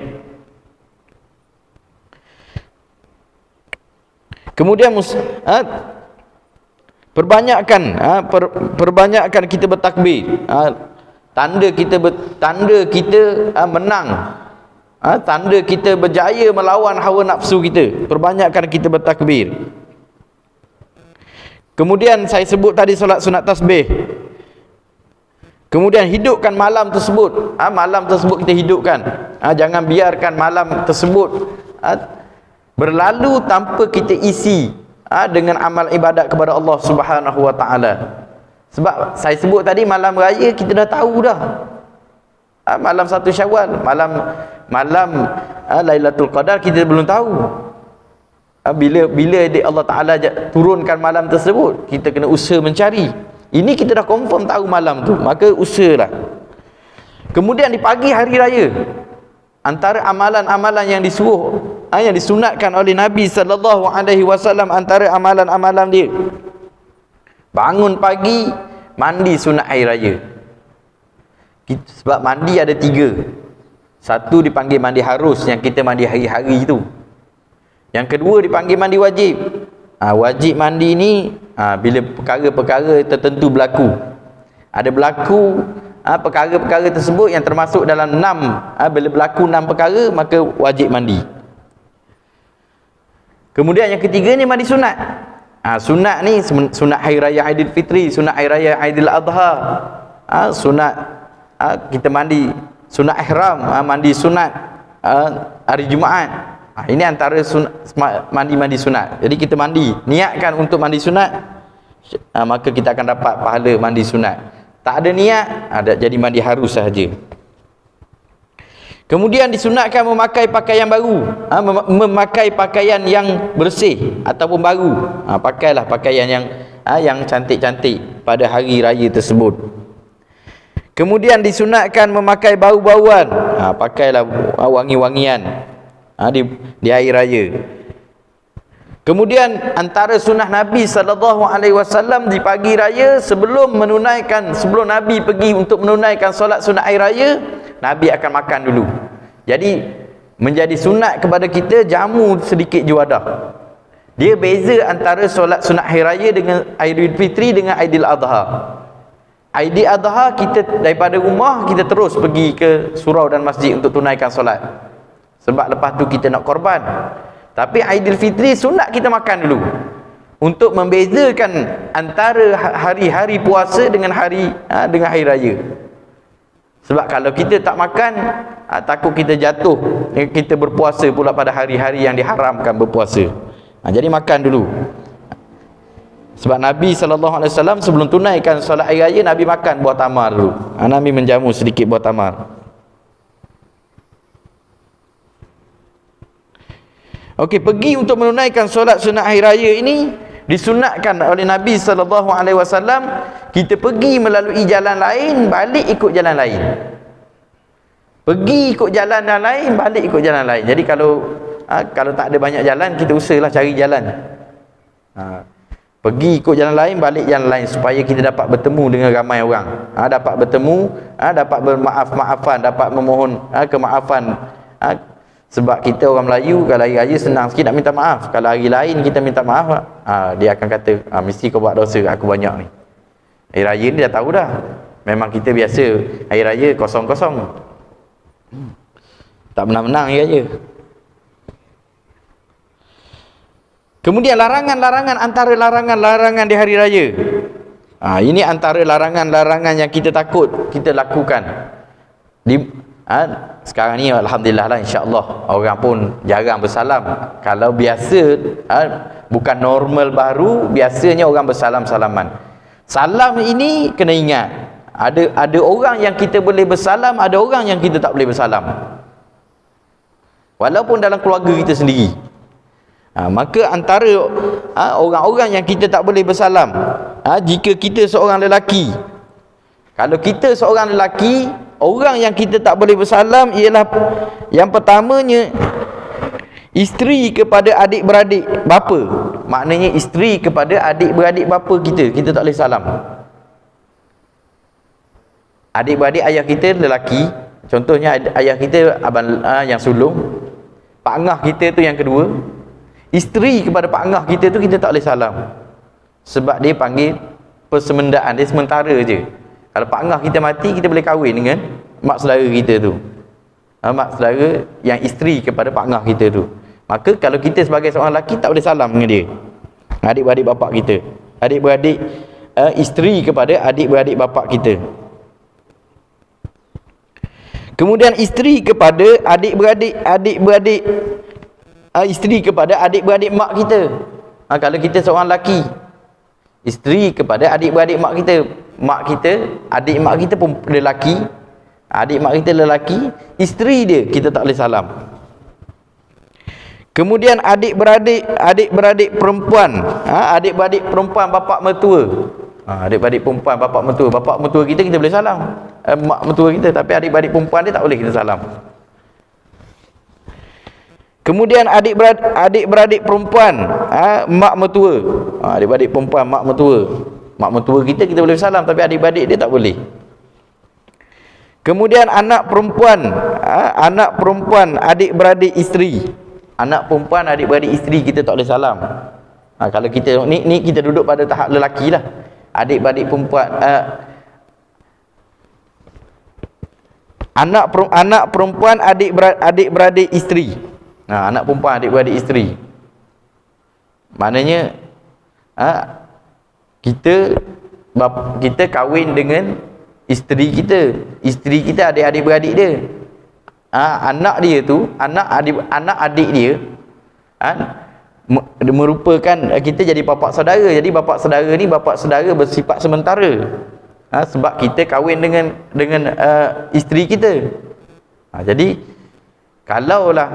Kemudian perbanyakkan kita bertakbir. Tanda kita menang. Tanda kita berjaya melawan hawa nafsu kita. Perbanyakkan kita bertakbir. Kemudian saya sebut tadi solat sunat tasbih. Kemudian hidupkan malam tersebut. Malam tersebut kita hidupkan. Jangan biarkan malam tersebut berlalu tanpa kita isi dengan amal ibadat kepada Allah Subhanahu wa taala. Sebab saya sebut tadi malam raya kita dah tahu dah. Malam 1 Syawal, malam Lailatul Qadar kita belum tahu. Bila Allah Taala turunkan malam tersebut, kita kena usaha mencari. Ini kita dah confirm tahu malam tu, maka usahalah. Kemudian di pagi hari raya, antara amalan-amalan yang disuruh, yang disunatkan oleh Nabi sallallahu alaihi wasallam, antara amalan-amalan dia, bangun pagi, mandi sunat hari raya. Sebab mandi ada 3. Satu dipanggil mandi harus, yang kita mandi hari-hari itu. Yang kedua dipanggil mandi wajib. Wajib mandi ni bila perkara-perkara tertentu berlaku. Ada berlaku perkara-perkara tersebut yang termasuk dalam 6. Bila berlaku 6 perkara, maka wajib mandi. Kemudian yang ketiga ni mandi sunat. Sunat ni sunat hari raya Aidilfitri, sunat hari raya Aidil Adha, sunat kita mandi sunat ihram, mandi sunat hari Jumaat. Ini antara mandi sunat. Jadi kita mandi, niatkan untuk mandi sunat, maka kita akan dapat pahala mandi sunat. Tak ada niat, jadi mandi harus sahaja. Kemudian disunatkan memakai pakaian baru, memakai pakaian yang bersih ataupun baru. Pakailah pakaian yang cantik-cantik pada hari raya tersebut. Kemudian disunatkan memakai bau-bauan. Pakailah wangi-wangian di hari raya. Kemudian antara sunnah Nabi SAW di pagi raya, sebelum Nabi pergi untuk menunaikan solat sunat hari raya, Nabi akan makan dulu. Jadi menjadi sunat kepada kita jamu sedikit juadah. Dia beza antara solat sunat hari raya dengan Aidilfitri dengan Aidil Adha. Aidil Adha kita daripada rumah kita terus pergi ke surau dan masjid untuk tunaikan solat. Sebab lepas tu kita nak korban. Tapi Aidilfitri sunat kita makan dulu, untuk membezakan antara hari-hari puasa dengan hari raya. Sebab kalau kita tak makan, takut kita jatuh, kita berpuasa pula pada hari-hari yang diharamkan berpuasa. Jadi makan dulu. Sebab Nabi SAW sebelum tunaikan solat hari raya, Nabi makan buah tamar dulu. Nabi menjamu sedikit buah tamar. Okey, pergi untuk menunaikan solat sunat hari raya ini disunatkan oleh Nabi SAW. Kita pergi melalui jalan lain, balik ikut jalan lain. Pergi ikut jalan yang lain, balik ikut jalan lain. Jadi kalau tak ada banyak jalan, kita usahalah cari jalan. Pergi ikut jalan lain, balik jalan lain, supaya kita dapat bertemu dengan ramai orang. Dapat bertemu, dapat bermaaf-maafan, dapat memohon kemaafan. Sebab kita orang Melayu, kalau hari raya senang sikit nak minta maaf. Kalau hari lain kita minta maaf, dia akan kata, mesti kau buat dosa aku banyak ni. Hari raya ni dah tahu dah. Memang kita biasa hari raya kosong-kosong. Tak menang-menang hari raya. Kemudian larangan-larangan, antara larangan-larangan di hari raya. Ini antara larangan-larangan yang kita takut kita lakukan. Sekarang ni alhamdulillah lah, insya-Allah orang pun jarang bersalam. Kalau biasa bukan normal baru, biasanya orang bersalam-salaman. Salam ini kena ingat, ada orang yang kita boleh bersalam, ada orang yang kita tak boleh bersalam. Walaupun dalam keluarga kita sendiri. Maka antara orang-orang yang kita tak boleh bersalam, jika kita seorang lelaki, kalau kita seorang lelaki, orang yang kita tak boleh bersalam ialah yang pertamanya isteri kepada adik-beradik bapa. Maknanya isteri kepada adik-beradik bapa kita tak boleh salam. Adik-beradik ayah kita lelaki, contohnya ayah kita abang yang sulung, pak angah kita tu yang kedua. Isteri kepada pak angah kita tu kita tak boleh salam. Sebab dia panggil persemendaan, dia sementara je. Kalau pak angah kita mati, kita boleh kahwin dengan mak saudara kita tu. Mak saudara yang isteri kepada pak angah kita tu. Maka kalau kita sebagai seorang lelaki tak boleh salam dengan dia. Adik-beradik bapak kita. Adik-beradik isteri kepada adik-beradik bapak kita. Kemudian isteri kepada adik-beradik isteri kepada adik-beradik mak kita. Kalau kita seorang lelaki, isteri kepada adik-beradik mak kita. Mak kita, adik mak kita pun lelaki, adik mak kita lelaki, isteri dia kita tak boleh salam. Kemudian adik-beradik perempuan, adik-beradik perempuan bapak mertua. Adik-beradik perempuan bapak mertua kita boleh salam, mak mertua kita. Tapi adik-beradik perempuan dia tak boleh kita salam. Kemudian adik-beradik perempuan mak mertua. Adik-beradik perempuan mak mertua. Mak mertua kita boleh salam, tapi adik-beradik dia tak boleh. Kemudian anak perempuan adik-beradik isteri. Anak perempuan adik-beradik isteri kita tak boleh salam. Kalau kita ni kita duduk pada tahap lelaki lah. Adik-beradik perempuan anak perempuan adik-beradik isteri. Anak perempuan adik-beradik isteri. Maknanya kita kahwin dengan isteri kita. Isteri kita adik-beradik dia. Anak dia tu, anak adik dia merupakan kita jadi bapa saudara. Jadi bapa saudara ni bapa saudara bersifat sementara. Sebab kita kahwin dengan isteri kita. Jadi kalaulah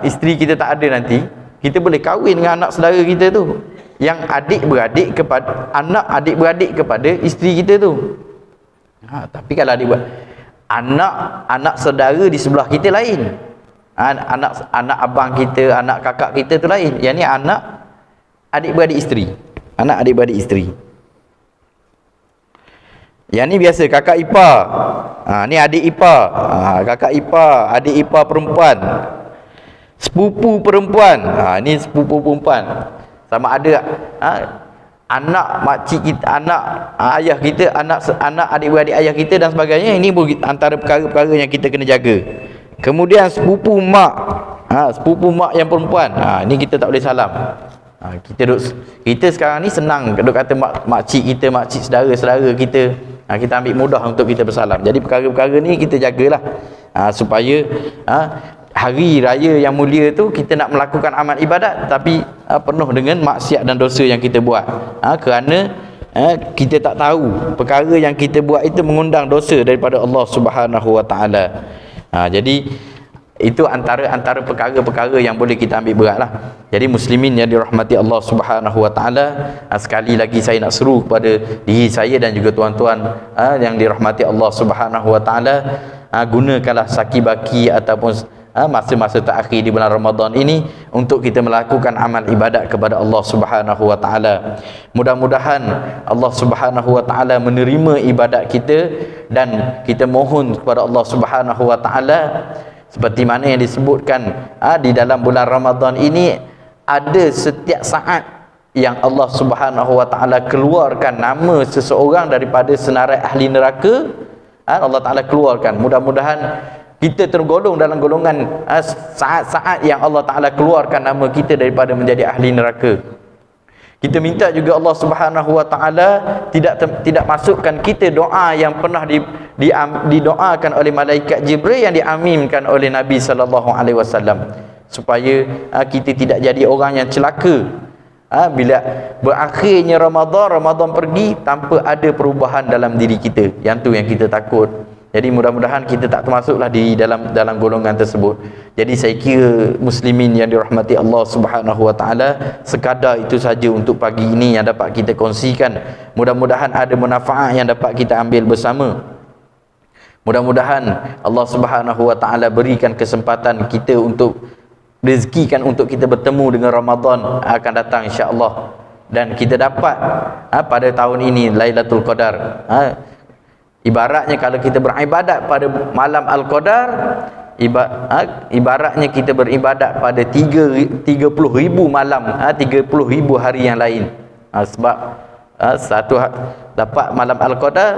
isteri kita tak ada nanti, kita boleh kahwin dengan anak saudara kita tu, yang adik-beradik kepada anak adik-beradik kepada isteri kita tu. Tapi kalau anak saudara di sebelah kita lain. Anak abang kita, anak kakak kita tu lain. Yang ni anak adik-beradik isteri. Anak adik-beradik isteri. Yang ni biasa kakak ipar. Ni adik ipar. Kakak ipar, adik ipar perempuan. Sepupu perempuan. Ni sepupu perempuan. Sama ada anak makcik kita, anak ayah kita, anak adik-beradik ayah kita dan sebagainya. Ini antara perkara-perkara yang kita kena jaga. Kemudian sepupu mak. Sepupu mak yang perempuan. Ni kita tak boleh salam. Kita sekarang ni senang duk kata makcik kita, makcik saudara-saudara kita. Kita ambil mudah untuk kita bersalam. Jadi perkara-perkara ni kita jagalah supaya hari raya yang mulia tu kita nak melakukan amal ibadat, tapi penuh dengan maksiat dan dosa yang kita buat. Kerana kita tak tahu perkara yang kita buat itu mengundang dosa daripada Allah Subhanahu Wa Taala. Jadi itu antara perkara-perkara yang boleh kita ambil berat lah. Jadi muslimin yang dirahmati Allah Subhanahu Wa Taala, sekali lagi saya nak seru kepada diri saya dan juga tuan-tuan yang dirahmati Allah Subhanahu Wa Taala, gunakanlah saki baki ataupun masa-masa terakhir di bulan Ramadan ini untuk kita melakukan amal ibadat kepada Allah Subhanahu wa taala. Mudah-mudahan Allah Subhanahu wa taala menerima ibadat kita, dan kita mohon kepada Allah Subhanahu wa taala seperti mana yang disebutkan di dalam bulan Ramadan ini, ada setiap saat yang Allah Subhanahu wa taala keluarkan nama seseorang daripada senarai ahli neraka. Allah taala keluarkan. Mudah-mudahan kita tergolong dalam golongan saat-saat yang Allah Ta'ala keluarkan nama kita daripada menjadi ahli neraka. Kita minta juga Allah Subhanahu Wa Ta'ala tidak masukkan kita doa yang pernah didoakan oleh malaikat Jibril yang diaminkan oleh Nabi Sallallahu Alaihi Wasallam, supaya kita tidak jadi orang yang celaka bila berakhirnya Ramadan pergi tanpa ada perubahan dalam diri kita. Yang tu yang kita takut. Jadi mudah-mudahan kita tak termasuklah di dalam golongan tersebut. Jadi saya kira muslimin yang dirahmati Allah Subhanahu wa taala, sekadar itu saja untuk pagi ini yang dapat kita kongsikan. Mudah-mudahan ada manfaat yang dapat kita ambil bersama. Mudah-mudahan Allah Subhanahu wa taala berikan kesempatan kita untuk rezekikan untuk kita bertemu dengan Ramadan akan datang insya-Allah, dan kita dapat pada tahun ini Lailatul Qadar. Ibaratnya kalau kita beribadat pada malam Al-Qadar, ibaratnya kita beribadat pada 30,000 malam, 30,000 hari yang lain. Sebab dapat malam Al-Qadar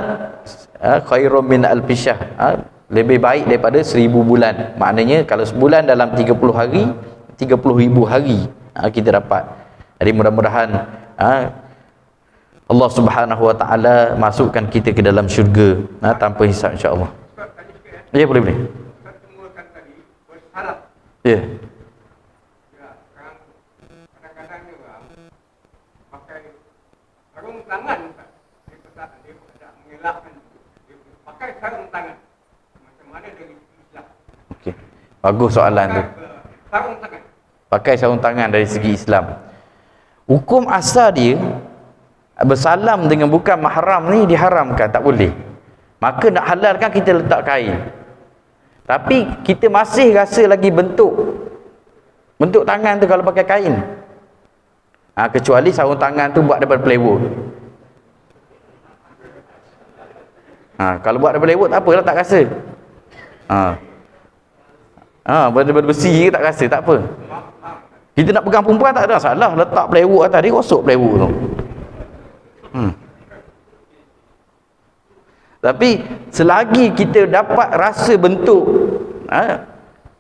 khairum min alfisyahr, lebih baik daripada 1000 bulan. Maknanya kalau sebulan dalam 30 hari, 30,000 hari kita dapat. Jadi mudah-mudahan Allah Subhanahu wa taala masukkan kita ke dalam syurga tanpa hisab insya-Allah. Ya, boleh. Ya. Kadang-kadang juga pakai sarung tangan, dia mengelakkan, pakai sarung tangan. Macam mana dari Islam? Okey. Bagus soalan tu. Sarung tangan. Pakai sarung tangan dari segi Islam. Hukum asal dia bersalam dengan bukan mahram ni diharamkan, tak boleh. Maka nak halalkan kita letak kain. Tapi kita masih rasa lagi bentuk tangan tu kalau pakai kain. Kecuali sarung tangan tu buat daripada plywood. Kalau buat daripada plywood tak apalah, tak rasa. Daripada besi ke tak rasa, tak apa. Kita nak pegang perempuan tak ada salah, letak plywood atas dia, rosok plywood tu. Tapi selagi kita dapat rasa bentuk,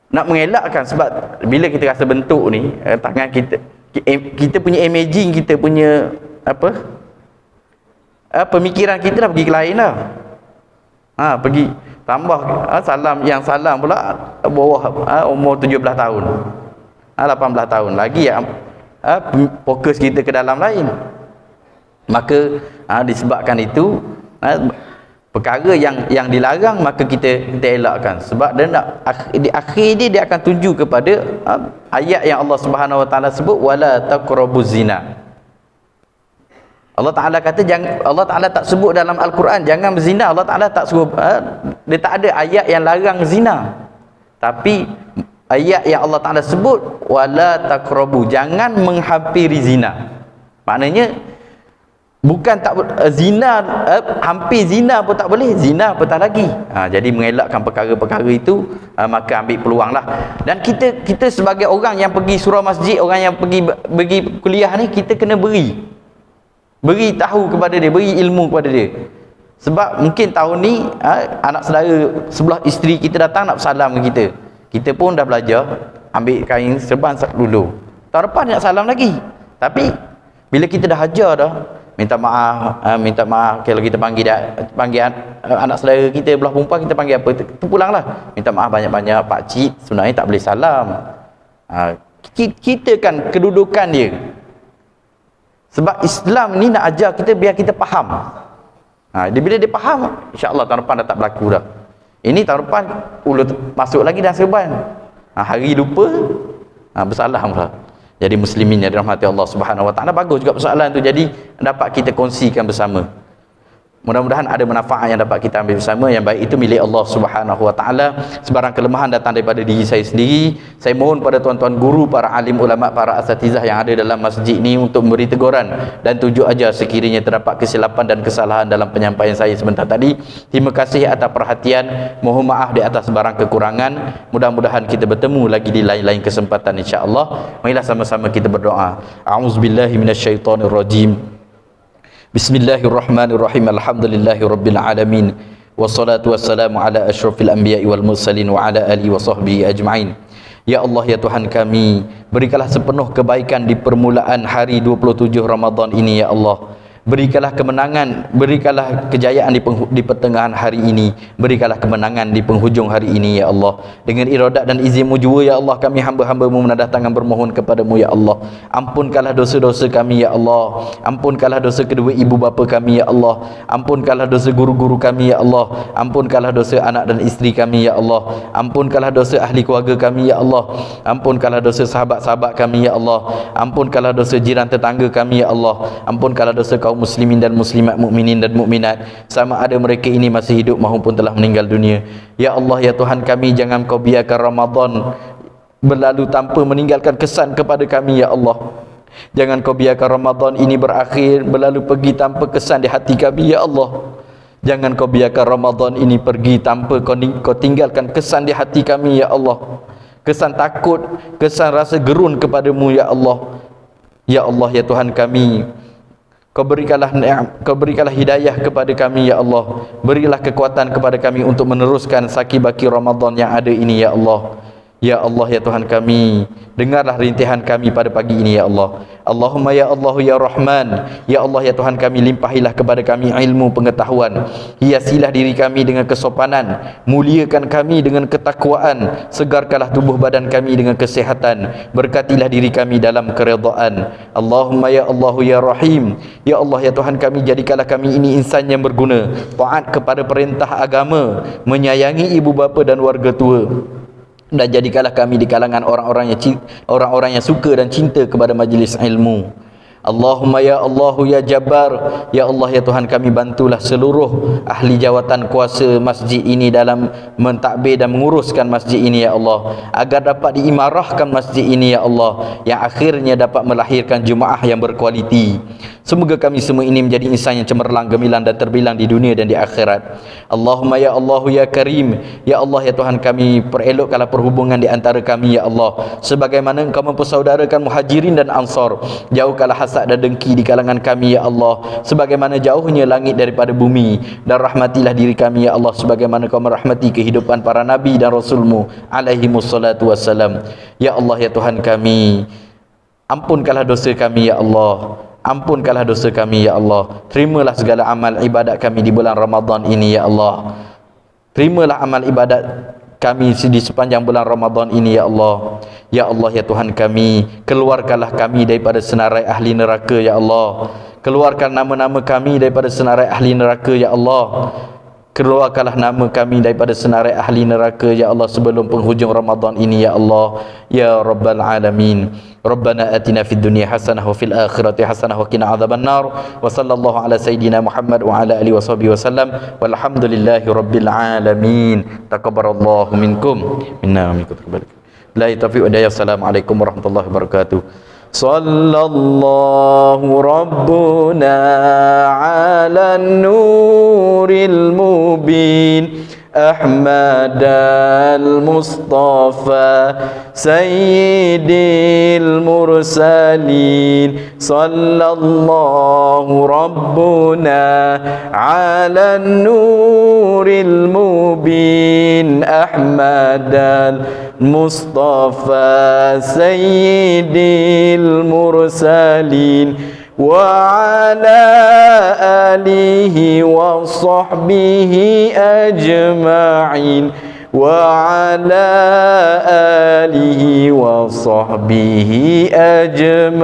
nak mengelakkan, sebab bila kita rasa bentuk ni, tangan kita punya imaging, kita punya pemikiran kita dah pergi ke lain dah. Pergi tambah salam pula bawah umur 17 tahun, 18 tahun lagi fokus kita ke dalam lain. Maka disebabkan itu perkara yang dilarang, maka kita elakkan. Sebab dia nak di akhir dia akan tuju kepada ayat yang Allah Subhanahu wa taala sebut, wala taqrabuz zina. Allah Taala kata Allah Taala tak sebut dalam Al-Quran jangan berzina. Allah Taala tak suruh, dia tak ada ayat yang larang zina. Tapi ayat yang Allah Taala sebut wala taqrabu, jangan menghampiri zina. Maknanya bukan tak zina, hampir zina pun tak boleh, zina apatah lagi. Jadi mengelakkan perkara-perkara itu, maka ambil peluanglah. Dan kita sebagai orang yang pergi surau masjid, orang yang pergi kuliah ni, kita kena beri tahu kepada dia, beri ilmu kepada dia. Sebab mungkin tahun ni anak saudara sebelah isteri kita datang nak salam ke kita. Kita pun dah belajar ambil kain serban dulu. Tahun depan nak salam lagi. Tapi bila kita dah hajar dah, minta maaf kalau kita panggil anak saudara kita belah perempuan, kita panggil apa, terpulanglah minta maaf banyak-banyak, pak cik sebenarnya tak boleh salam. Kita kan kedudukan dia, sebab Islam ni nak ajar kita biar kita faham. Bila dia faham, insya-Allah tahun depan dah tak berlaku dah. Ini tahun depan masuk lagi dalam serban, hari lupa bersalam lah. Jadi muslimin yang dirahmati Allah Subhanahu wa taala, bagus juga persoalan tu, jadi dapat kita kongsikan bersama. Mudah-mudahan ada manfaat yang dapat kita ambil bersama. Yang baik itu milik Allah Subhanahu wa taala. Sebarang kelemahan datang daripada diri saya sendiri. Saya mohon pada tuan-tuan guru, para alim ulama, para asatizah yang ada dalam masjid ini untuk memberi teguran dan tunjuk ajar sekiranya terdapat kesilapan dan kesalahan dalam penyampaian saya sebentar tadi. Terima kasih atas perhatian. Mohon maaf di atas sebarang kekurangan. Mudah-mudahan kita bertemu lagi di lain-lain kesempatan insya-Allah. Marilah sama-sama kita berdoa. A'udzubillahi minasyaitonirrajim. Bismillahirrahmanirrahim. Alhamdulillahirabbil alamin. Wassalatu wassalamu ala asyrafil anbiya'i wal mursalin wa ala alihi wa sahbihi ajma'in. Ya Allah, ya Tuhan kami, berikanlah sepenuh kebaikan di permulaan hari 27 Ramadan ini ya Allah. Berikanlah kemenangan, berikanlah kejayaan di pertengahan hari ini, berikanlah kemenangan di penghujung hari ini ya Allah. Dengan iradat dan izin-Mu jua ya Allah, kami hamba-hamba-Mu menadah tangan bermohon kepadamu ya Allah. Ampunkanlah dosa-dosa kami ya Allah. Ampunkanlah dosa kedua ibu bapa kami ya Allah. Ampunkanlah dosa guru-guru kami ya Allah. Ampunkanlah dosa anak dan isteri kami ya Allah. Ampunkanlah dosa ahli keluarga kami ya Allah. Ampunkanlah dosa sahabat-sahabat kami ya Allah. Ampunkanlah dosa jiran tetangga kami ya Allah. Ampunkanlah dosa kaum muslimin dan muslimat, mukminin dan mukminat, sama ada mereka ini masih hidup maupun telah meninggal dunia. Ya Allah, ya Tuhan kami, jangan Kau biarkan Ramadan berlalu tanpa meninggalkan kesan kepada kami ya Allah. Jangan Kau biarkan Ramadan ini berakhir berlalu pergi tanpa kesan di hati kami ya Allah. Jangan Kau biarkan Ramadan ini pergi tanpa Kau tinggalkan kesan di hati kami ya Allah. Kesan takut, kesan rasa gerun kepadamu ya Allah. Ya Allah, ya Tuhan kami, Kau berikanlah hidayah kepada kami ya Allah. Berilah kekuatan kepada kami untuk meneruskan saki-baki Ramadan yang ada ini ya Allah. Ya Allah, ya Tuhan kami, dengarlah rintihan kami pada pagi ini ya Allah. Allahumma ya Allah ya Rahman, ya Allah, ya Tuhan kami, limpahilah kepada kami ilmu pengetahuan. Hiasilah diri kami dengan kesopanan, muliakan kami dengan ketakwaan, segarkanlah tubuh badan kami dengan kesehatan, berkatilah diri kami dalam keredaan. Allahumma ya Allah ya Rahim, ya Allah, ya Tuhan kami, jadikanlah kami ini insan yang berguna, taat kepada perintah agama, menyayangi ibu bapa dan warga tua, dan jadikanlah kami di kalangan orang-orang yang suka dan cinta kepada majlis ilmu. Allahumma ya Allah ya Jabbar, ya Allah, ya Tuhan kami, bantulah seluruh ahli jawatan kuasa masjid ini dalam mentadbir dan menguruskan masjid ini ya Allah, agar dapat diimarahkan masjid ini ya Allah, yang akhirnya dapat melahirkan jemaah yang berkualiti. Semoga kami semua ini menjadi insan yang cemerlang, gemilang dan terbilang di dunia dan di akhirat. Allahumma ya Allah ya Karim, ya Allah, ya Tuhan kami, perelokkanlah perhubungan di antara kami ya Allah, sebagaimana Engkau mempersaudarakan Muhajirin dan Ansar. Jauhkanlah hasad dan dengki di kalangan kami ya Allah, sebagaimana jauhnya langit daripada bumi, dan rahmatilah diri kami ya Allah, sebagaimana Kau merahmati kehidupan para nabi dan rasul-Mu alaihimus salatu wassalam. Ya Allah, ya Tuhan kami, ampunkanlah dosa kami ya Allah. Ampunkanlah dosa kami ya Allah. Terimalah segala amal ibadat kami di bulan Ramadan ini ya Allah. Terimalah amal ibadat kami di sepanjang bulan Ramadan ini ya Allah. Ya Allah, ya Tuhan kami, keluarkanlah kami daripada senarai ahli neraka ya Allah. Keluarkan nama-nama kami daripada senarai ahli neraka ya Allah. Keluarkanlah nama kami daripada senarai ahli neraka ya Allah sebelum penghujung Ramadan ini ya Allah. Ya Rabbal Alamin. Rabbana atina fid dunya hasanah wa fil akhirati hasanah wa qina adzaban nar. Wa sallallahu ala sayidina Muhammad wa ala alihi washabihi wasallam. Walhamdulillahi rabbil alamin. Taqabbalallahu minkum minna wa minkum. La taufiq wa hidayah. Assalamualaikum warahmatullahi wabarakatuh. Sallallahu rabbuna ala nuril mubin Ahmad al-Mustafa Sayyidil Mursalin. Sallallahu rabbuna ala nuril mubin Ahmad al-Mustafa Sayyidil Mursalin wa ala alihi wa sahbihi ajma'in wa ala alihi wa sahbihi ajma'in.